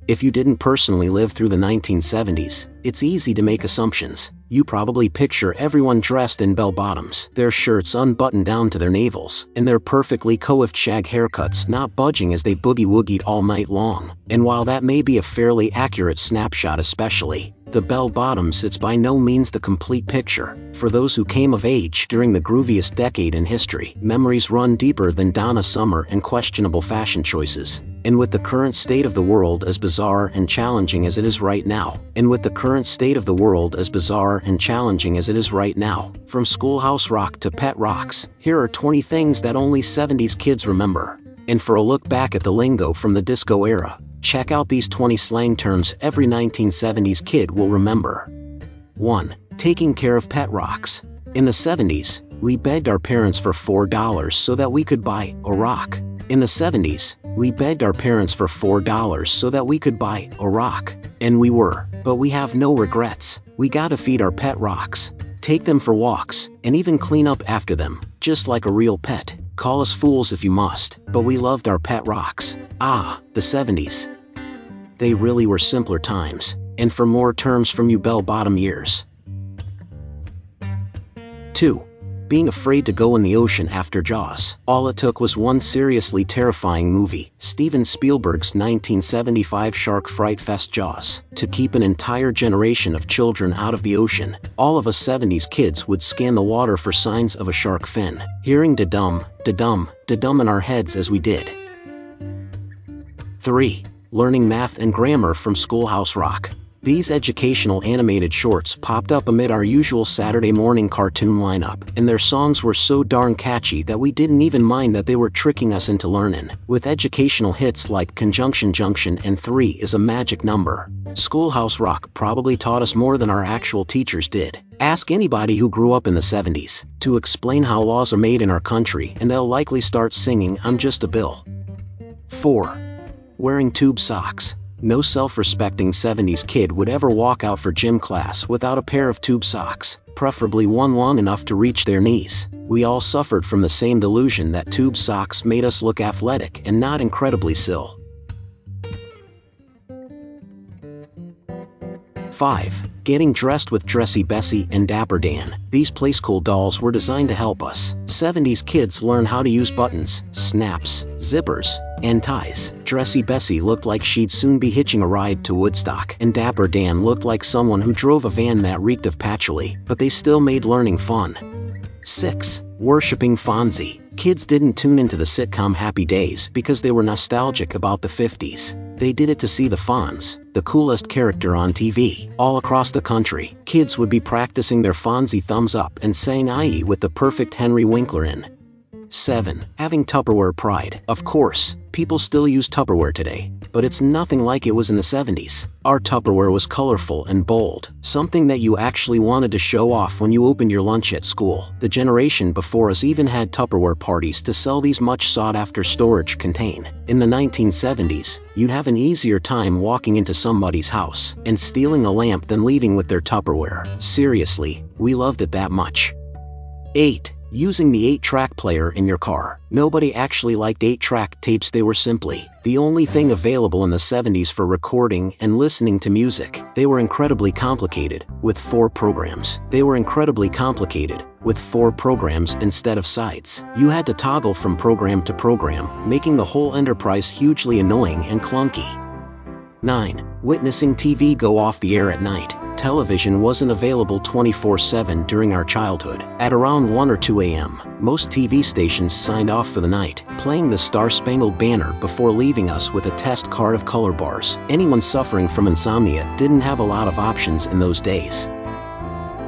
If you didn't personally live through the 1970s, it's easy to make assumptions. You probably picture everyone dressed in bell-bottoms, their shirts unbuttoned down to their navels, and their perfectly coiffed shag haircuts not budging as they boogie-woogied all night long. And while that may be a fairly accurate snapshot, especially the bell-bottoms, it's by no means the complete picture. For those who came of age during the grooviest decade in history, memories run deeper than Donna Summer and questionable fashion choices. And with the current state of the world as bizarre and challenging as it is right now, from Schoolhouse Rock to Pet Rocks, here are 20 things that only 70s kids remember. And for a look back at the lingo from the disco era, check out these 20 slang terms every 1970s kid will remember. 1. Taking care of pet rocks. In the 70s, we begged our parents for $4 so that we could buy a rock. In the 70s, we begged our parents for $4 so that we could buy a rock. And we were, but we have no regrets. We gotta feed our pet rocks, take them for walks, and even clean up after them, just like a real pet. Call us fools if you must, but we loved our pet rocks. Ah, the 70s. They really were simpler times. And for more terms from you bell-bottom years. 2. Being afraid to go in the ocean after Jaws. All it took was one seriously terrifying movie, Steven Spielberg's 1975 shark fright fest Jaws, to keep an entire generation of children out of the ocean. All of us 70s kids would scan the water for signs of a shark fin, hearing da-dum, da-dum, da-dum in our heads as we did. 3. Learning math and grammar from Schoolhouse Rock. These educational animated shorts popped up amid our usual Saturday morning cartoon lineup, and their songs were so darn catchy that we didn't even mind that they were tricking us into learning. With educational hits like Conjunction Junction and 3 is a Magic Number, Schoolhouse Rock probably taught us more than our actual teachers did. Ask anybody who grew up in the 70s to explain how laws are made in our country, and they'll likely start singing I'm Just a Bill. 4. Wearing tube socks. No self-respecting 70s kid would ever walk out for gym class without a pair of tube socks, preferably one long enough to reach their knees. We all suffered from the same delusion that tube socks made us look athletic and not incredibly silly. 5. Getting dressed with Dressy Bessie and Dapper Dan. These Playskool dolls were designed to help us 70s kids learn how to use buttons, snaps, zippers, and ties. Dressy Bessie looked like she'd soon be hitching a ride to Woodstock, and Dapper Dan looked like someone who drove a van that reeked of patchouli, but they still made learning fun. 6. Worshipping Fonzie. Kids didn't tune into the sitcom Happy Days because they were nostalgic about the 50s. They did it to see the Fonz, the coolest character on TV. All across the country, kids would be practicing their Fonzie thumbs up and saying "aye" with the perfect Henry Winkler in. 7. Having Tupperware pride. Of course, people still use Tupperware today, but it's nothing like it was in the 70s. Our Tupperware was colorful and bold, something that you actually wanted to show off when you opened your lunch at school. The generation before us even had Tupperware parties to sell these much sought-after storage contain. In the 1970s, you'd have an easier time walking into somebody's house and stealing a lamp than leaving with their Tupperware. Seriously, we loved it that much. 8. Using the 8-track player in your car. Nobody actually liked 8-track tapes. They were simply the only thing available in the 70s for recording and listening to music. They were incredibly complicated, with 4 programs. Instead of sides. You had to toggle from program to program, making the whole enterprise hugely annoying and clunky. 9. Witnessing TV go off the air at night. Television wasn't available 24/7 during our childhood. At around 1 or 2 a.m., most TV stations signed off for the night, playing the Star-Spangled Banner before leaving us with a test card of color bars. Anyone suffering from insomnia didn't have a lot of options in those days.